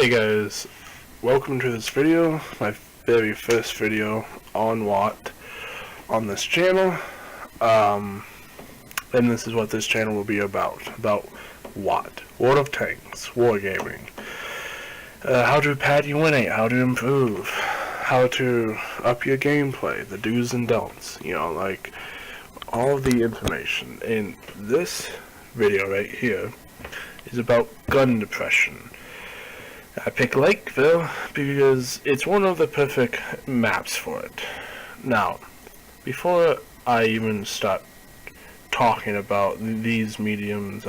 Hey guys, welcome to this video, my very first video on Watt on this channel. And this is what this channel will be about Watt, World of Tanks, wargaming, how to pad your win rate, how to improve, how to up your gameplay, the do's and don'ts, like all of the information. And this video right here is about gun depression. I picked Lakeville because it's one of the perfect maps for it. Now, before I even start talking about these mediums,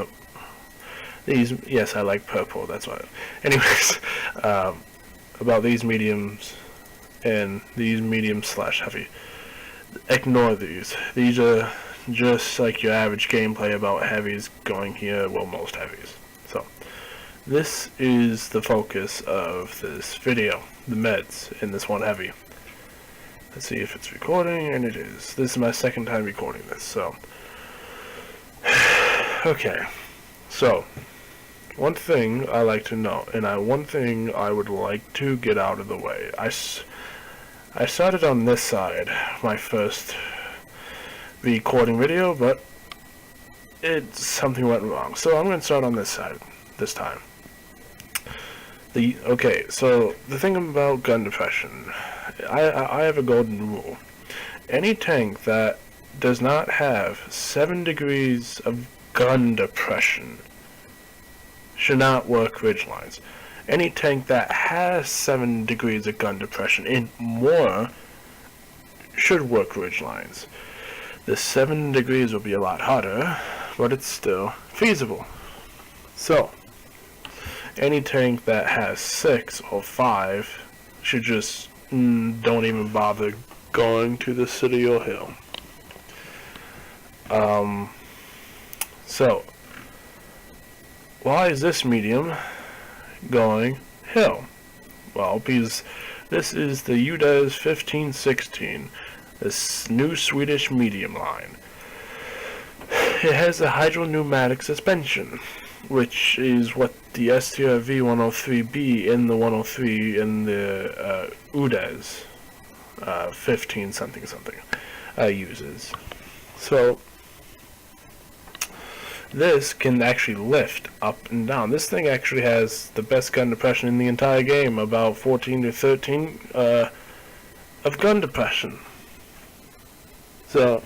yes, I like purple, that's why. Anyways, about these mediums and these medium/heavy, ignore these. These are just like your average gameplay about heavies going here, well, most heavies. So, this is the focus of this video, the meds in this one heavy. Let's see if it's recording, and it is. This is my second time recording this, so. Okay, so, one thing I like to know, and one thing I would like to get out of the way. I started on this side, my first recording video, but something went wrong. So I'm going to start on this side this time. Okay, so the thing about gun depression, I have a golden rule. Any tank that does not have 7 degrees of gun depression should not work ridgelines. Any tank that has 7 degrees of gun depression and more should work ridgelines. The 7 degrees will be a lot hotter, but it's still feasible. So, any tank that has 6 or 5 should just don't even bother going to the city or hill. So, why is this medium going hill? Well, because this is the UDES 1516, this new Swedish medium line. It has a hydro-pneumatic suspension, which is what the STR V103B in the 103 in the UDES 15 something uses. So this can actually lift up and down. This thing actually has the best gun depression in the entire game, about 14 to 13 of gun depression. So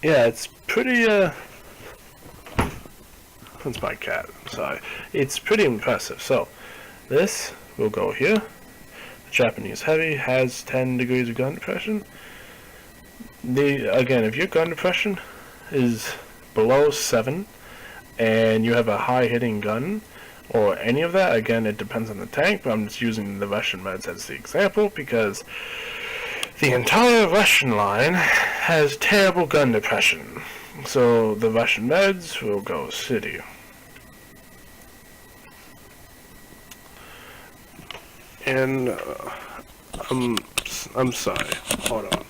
yeah, it's pretty that's my cat, I'm sorry. It's pretty impressive. So, this will go here. The Japanese heavy has 10 degrees of gun depression. Again, if your gun depression is below 7, and you have a high hitting gun, or any of that, again, it depends on the tank, but I'm just using the Russian meds as the example, because the entire Russian line has terrible gun depression. So the Russian meds will go city. And I'm sorry. Hold on.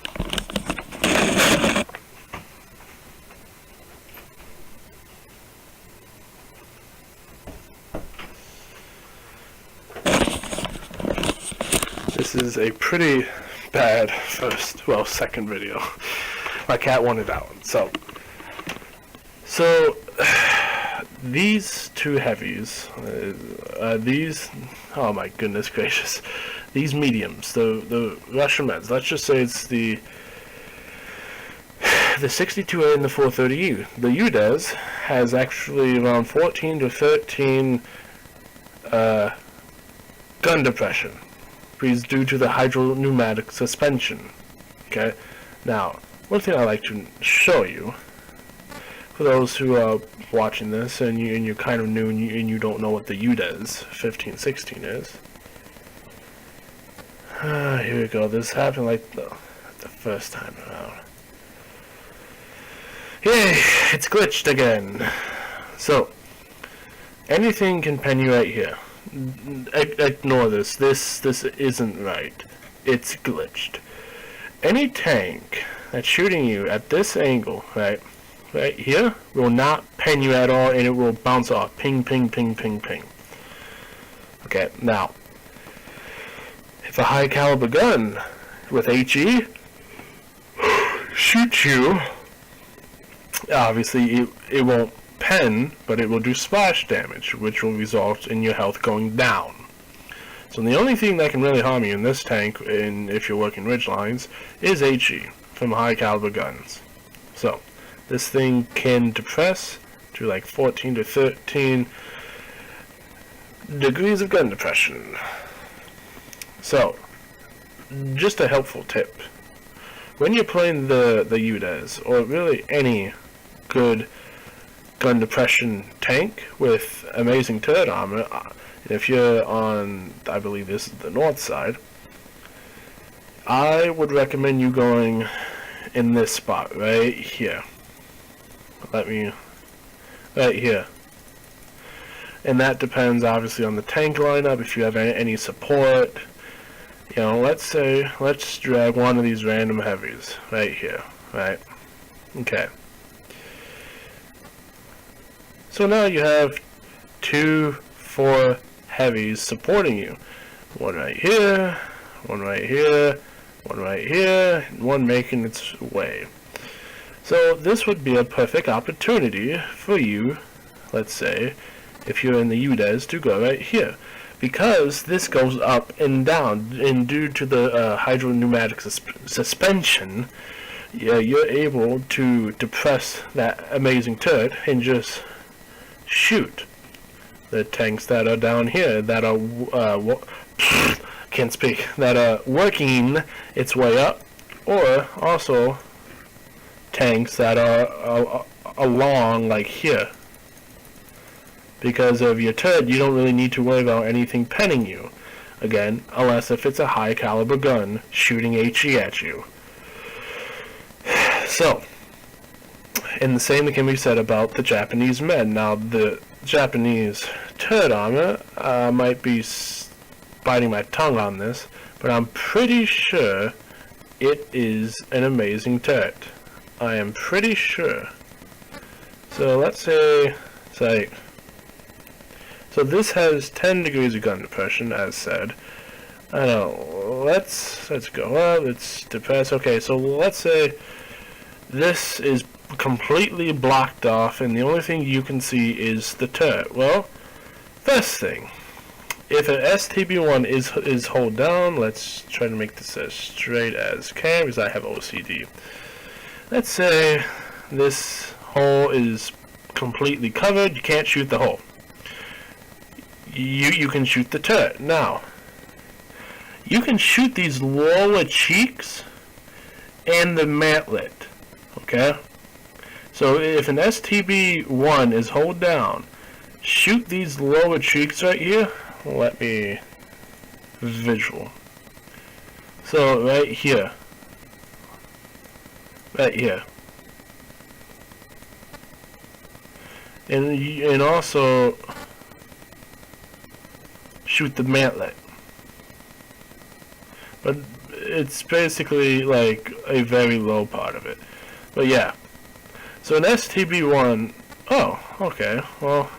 This is a pretty bad second video. My cat wanted out. So these two heavies, oh my goodness gracious, these mediums, the Russian meds, let's just say it's the 62A and the 430U. The UDES has actually around 14 to 13 gun depression, because due to the hydro-pneumatic suspension. Okay, now one thing I like to show you, for those who are watching this and you're kind of new and you don't know what the UDES 1516 is. Here we go. This happened like the first time around. Yay! It's glitched again. So, anything can pen you right here. Ignore this. This isn't right. It's glitched. Any tank that's shooting you at this angle, right here, will not pen you at all, and it will bounce off. Ping, ping, ping, ping, ping. Okay, now, if a high caliber gun with HE shoots you, obviously it won't pen, but it will do splash damage, which will result in your health going down. So the only thing that can really harm you in this tank, if you're working ridgelines, is HE from high caliber guns. So this thing can depress to like 14 to 13 degrees of gun depression. So, just a helpful tip. When you're playing the UDES, or really any good gun depression tank with amazing turret armor, if you're on, I believe this is the north side, I would recommend you going in this spot, right here. Right here. And that depends obviously on the tank lineup, if you have any support. You know, let's drag one of these random heavies right here, right? Okay. So now you have 2, 4 heavies supporting you. One right here, one right here, one right here, and one making its way. So this would be a perfect opportunity for you, let's say, if you're in the UDES, to go right here. Because this goes up and down, and due to the hydropneumatic suspension, yeah, you're able to depress that amazing turret and just shoot the tanks that are down here, that are can't speak, that are working its way up, or also tanks that are along like here. Because of your turret, you don't really need to worry about anything penning you. Again, unless if it's a high caliber gun shooting HE at you. So, and the same can be said about the Japanese med. Now, the Japanese turret armor, might be biting my tongue on this, but I'm pretty sure it is an amazing turret. I am pretty sure. So let's say, so this has 10 degrees of gun depression, as said. I know, let's go up, let's depress. Okay, so let's say this is completely blocked off, and the only thing you can see is the turret. Well, first thing, if an STB1 is hold down, let's try to make this as straight as can, because I have OCD. Let's say this hole is completely covered, you can't shoot the hole. You can shoot the turret. Now, you can shoot these lower cheeks and the mantlet, okay? So if an STB1 is hold down, shoot these lower cheeks right here. Let me visual. So right here. Right here. And also shoot the mantlet. But it's basically like a very low part of it. But yeah. So an STB1, oh, okay, well,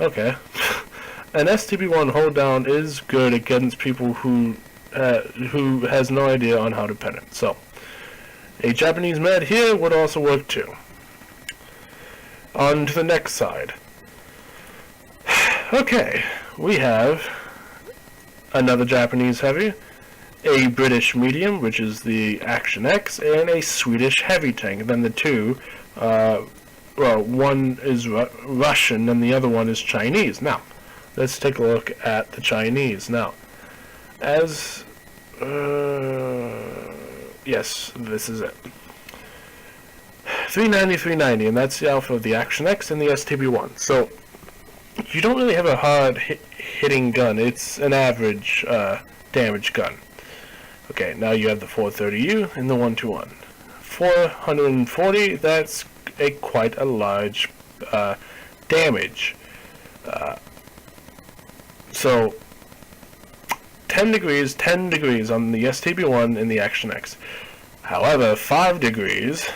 okay. An STB1 hold down is good against people who has no idea on how to pen it. So, a Japanese med here would also work too. On to the next side. Okay, we have another Japanese heavy, a British medium, which is the Action X, and a Swedish heavy tank. And then the two, well, one is Russian and the other one is Chinese. Now, let's take a look at the Chinese. Now, as, yes, this is it. 390, 390, and that's the alpha of the Action X and the STB1. So, you don't really have a hard hitting gun. It's an average damage gun. Okay, now you have the 430U and the 121. 440, that's quite a large damage. So, 10 degrees on the STB1 and the Action X. However, 5 degrees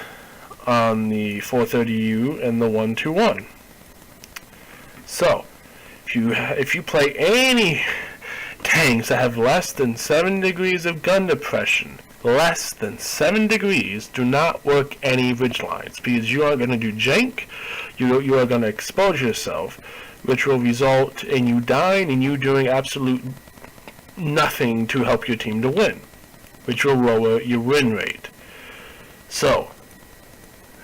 on the 430U and the 121. So, If you play any tanks that have less than 7 degrees of gun depression, less than 7 degrees, do not work any ridgelines, because you are going to do jank, you are going to expose yourself, which will result in you dying and you doing absolute nothing to help your team to win, which will lower your win rate. So,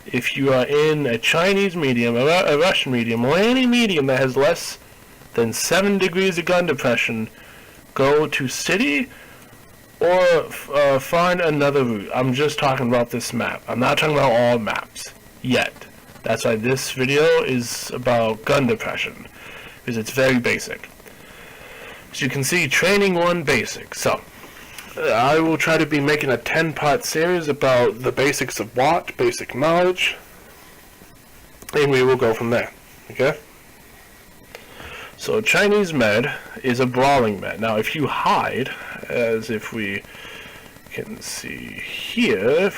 if you are in a Chinese medium, a Russian medium, or any medium that has less than 7 degrees of gun depression, go to city or find another route. I'm just talking about this map. I'm not talking about all maps yet. That's why this video is about gun depression, because it's very basic. As you can see, training 1 basic. So, I will try to be making a 10-part series about the basics of WOT, basic knowledge, and we will go from there, okay? So, Chinese med is a brawling med. Now, if you hide, as if we can see here,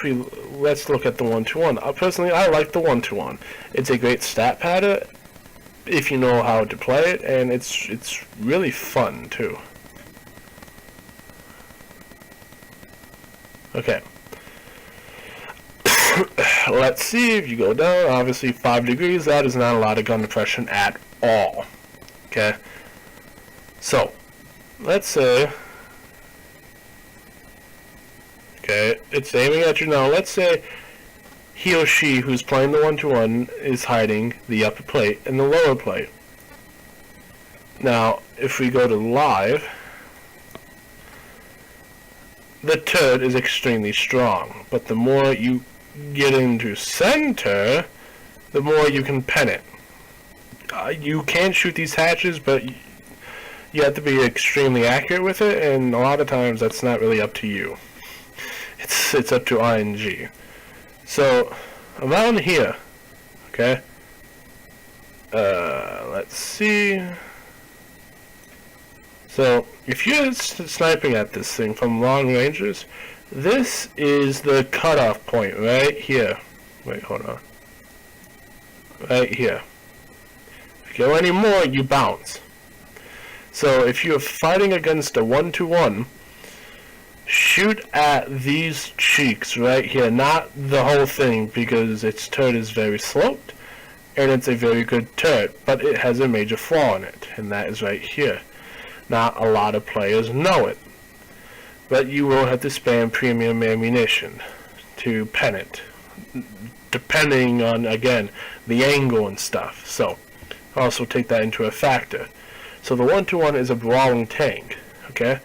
let's look at the 1-2-1. Personally, I like the 1-2-1. It's a great stat pattern if you know how to play it, and it's really fun too. Okay. Let's see, if you go down, obviously 5 degrees, that is not a lot of gun depression at all. Okay. So, let's say, okay, it's aiming at you now. Let's say he or she who's playing the 1-2-1 is hiding the upper plate and the lower plate. Now, if we go to live, the turret is extremely strong, but the more you get into center, the more you can pen it. You can shoot these hatches, but you have to be extremely accurate with it, and a lot of times that's not really up to you. It's up to ING. So, around here, okay, let's see. So, if you're sniping at this thing from long ranges, this is the cutoff point right here. Wait, hold on. Right here. If you go any more, you bounce. So, if you're fighting against a 1-2-1, shoot at these cheeks right here, not the whole thing, because its turret is very sloped, and it's a very good turret, but it has a major flaw in it, and that is right here. Not a lot of players know it, but you will have to spam premium ammunition to pen it, depending on, again, the angle and stuff. So, also take that into a factor. So the 1-2-1 is a brawling tank, okay?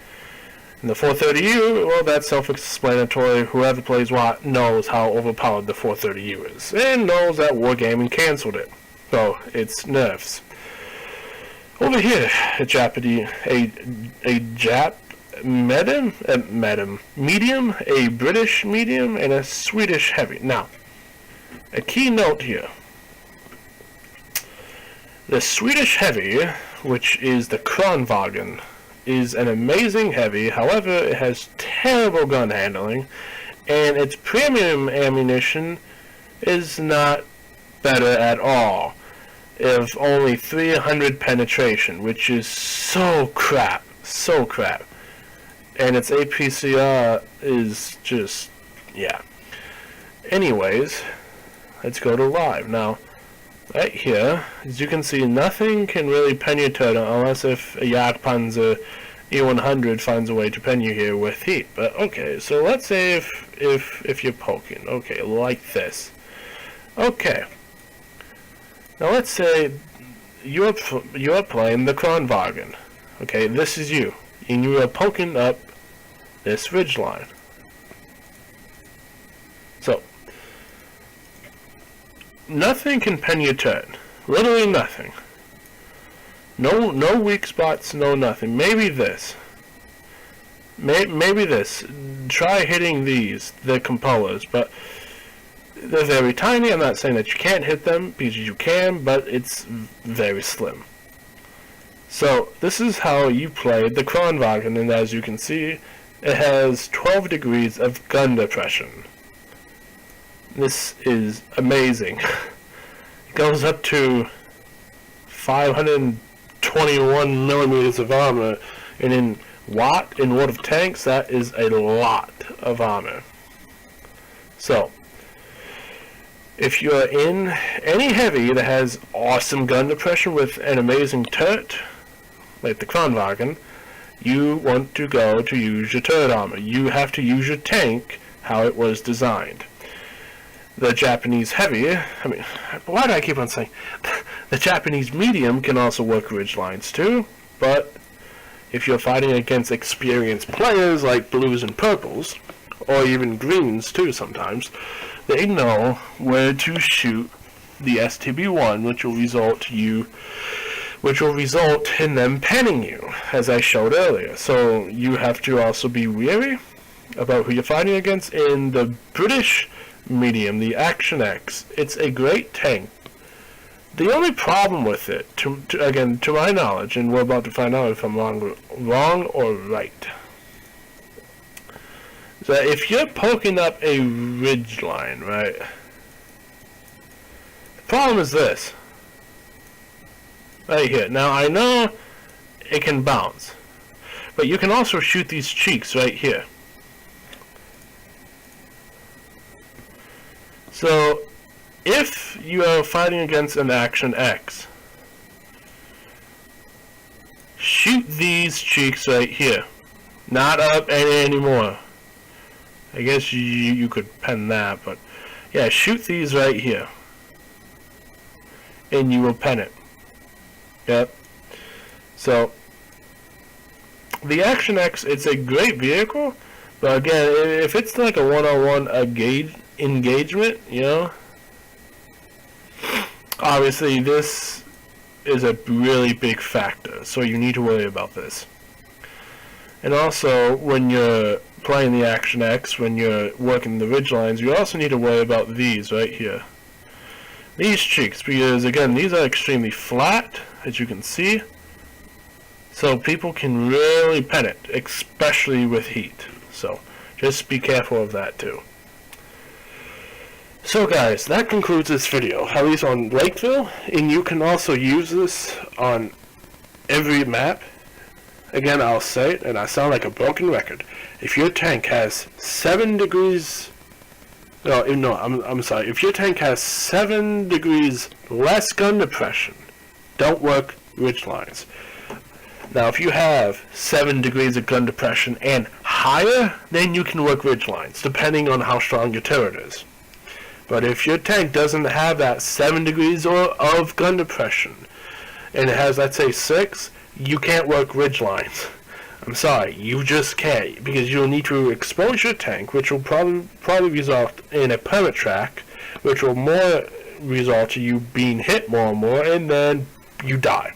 And the 430U, well, that's self-explanatory. Whoever plays WOT knows how overpowered the 430U is, and knows that Wargaming canceled it. So, it's nerfs. Over here, a Jap medium, a British medium, and a Swedish heavy. Now, a key note here. The Swedish heavy, which is the Kronvagen, is an amazing heavy. However, it has terrible gun handling, and its premium ammunition is not better at all. Of only 300 penetration, which is so crap. And its APCR is just, yeah. Anyways, let's go to live. Now, right here, as you can see, nothing can really pen your turret unless if a Jagdpanzer E100 finds a way to pen you here with heat. But okay, so let's say if you're poking, okay, like this. Okay. Now let's say you're playing the Kronvagen. Okay, this is you, and you are poking up this ridgeline. So, nothing can pen your turret. Literally nothing. No weak spots, no nothing. Maybe this. Maybe this. Try hitting these, the cupolas, but they're very tiny. I'm not saying that you can't hit them, because you can, but it's very slim. So, this is how you play the Kronvagen, and as you can see, it has 12 degrees of gun depression. This is amazing. It goes up to 520 21 millimeters of armor, and in World of Tanks, that is a lot of armor. So, if you're in any heavy that has awesome gun depression with an amazing turret, like the Kranvagn, you want to go to use your turret armor. You have to use your tank how it was designed. The Japanese heavy, why do I keep on saying? The Japanese medium can also work ridge lines too, but if you're fighting against experienced players like blues and purples, or even greens too sometimes, they know where to shoot the STB-1, which will result in them penning you, as I showed earlier. So you have to also be wary about who you're fighting against. In the British medium, the Action X, it's a great tank. The only problem with it, again, to my knowledge, and we're about to find out if I'm wrong or right, is that if you're poking up a ridge line, right, the problem is this. Right here. Now, I know it can bounce, but you can also shoot these cheeks right here. So, if you are fighting against an Action X, shoot these cheeks right here. Not up anymore. I guess you could pen that, but yeah, shoot these right here. And you will pen it. Yep. So, the Action X, it's a great vehicle, but again, if it's like a one-on-one engagement, you know, obviously this is a really big factor, so you need to worry about this. And also, when you're playing the Action X, when you're working the ridge lines, you also need to worry about these right here. These cheeks, because again, these are extremely flat, as you can see. So people can really pen it, especially with heat. So just be careful of that too. So guys, that concludes this video, at least on Lakeville, and you can also use this on every map. Again, I'll say it, and I sound like a broken record. If your tank has 7 degrees... I'm sorry. If your tank has 7 degrees less gun depression, don't work ridge lines. Now, if you have 7 degrees of gun depression and higher, then you can work ridge lines, depending on how strong your turret is. But if your tank doesn't have that 7 degrees of gun depression, and it has, let's say, 6, you can't work ridge lines. I'm sorry, you just can't, because you'll need to expose your tank, which will probably result in a permit track, which will more result to you being hit more and more, and then you die.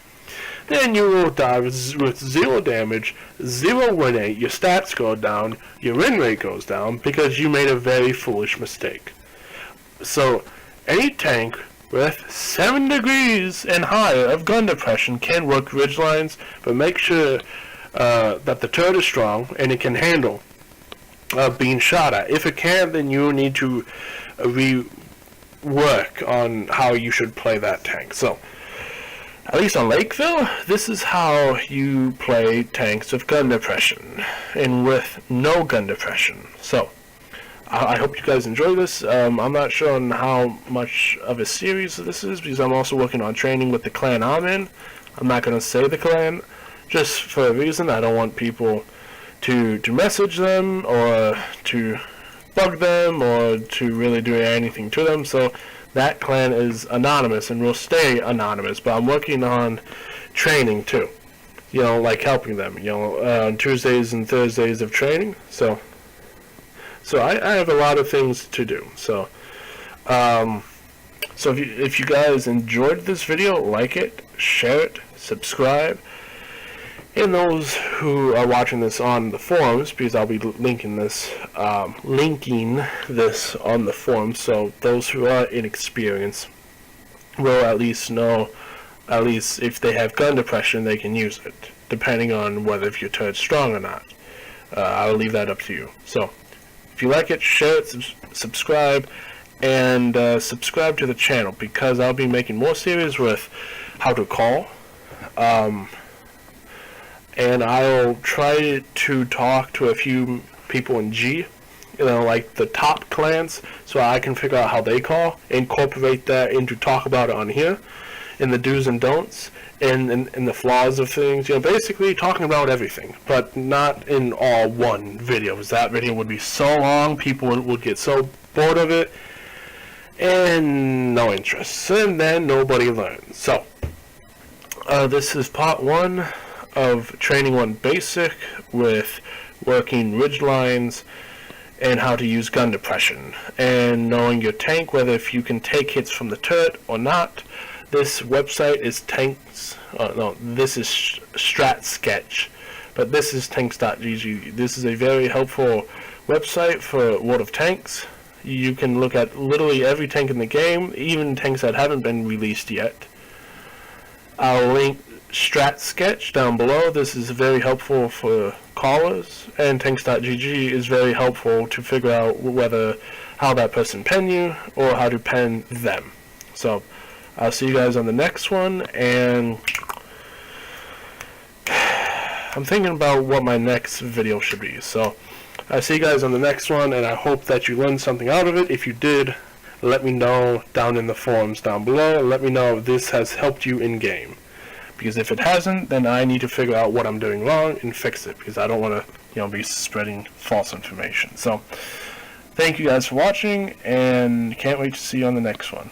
Then you will die with 0 damage, 0 win rate, your stats go down, your win rate goes down, because you made a very foolish mistake. So, any tank with 7 degrees and higher of gun depression can work ridge lines, but make sure that the turret is strong and it can handle being shot at. If it can, then you need to rework on how you should play that tank. So, at least on Lakeville, this is how you play tanks with gun depression and with no gun depression. So, I hope you guys enjoy this. I'm not sure on how much of a series this is, because I'm also working on training with the clan I'm in. I'm not going to say the clan, just for a reason. I don't want people to message them, or to bug them, or to really do anything to them. So that clan is anonymous and will stay anonymous, but I'm working on training too. You know, like helping them, you know, on Tuesdays and Thursdays of training. So I have a lot of things to do. So if you guys enjoyed this video, like it, share it, subscribe. And those who are watching this on the forums, because I'll be linking this on the forums, so those who are inexperienced will at least know, at least if they have gun depression, they can use it, depending on whether if your turret's strong or not. I'll leave that up to you. So, if you like it, share it, subscribe, and subscribe to the channel, because I'll be making more series with how to call, And I'll try to talk to a few people in G, like the top clans, so I can figure out how they call, incorporate that into talk about it on here, in the do's and don'ts, and the flaws of things, basically talking about everything, but not in all one video, because that video would be so long, people would get so bored of it, and no interest, and then nobody learns. So, this is part 1 of Training 1 Basic with working ridge lines and how to use gun depression and knowing your tank, whether if you can take hits from the turret or not. This website is this is Strat Sketch, but this is tanks.gg. This is a very helpful website for World of Tanks. You can look at literally every tank in the game, even tanks that haven't been released yet. I'll link Strat Sketch down below. This is very helpful for callers, and tanks.gg is very helpful to figure out how that person pen you or how to pen them. So I'll see you guys on the next one, and I'm thinking about what my next video should be. So I'll see you guys on the next one, and I hope that you learned something out of it. If you did, let me know down in the forums down below, and let me know if this has helped you in game. Because if it hasn't, then I need to figure out what I'm doing wrong and fix it, because I don't want to, be spreading false information. So, thank you guys for watching, and can't wait to see you on the next one.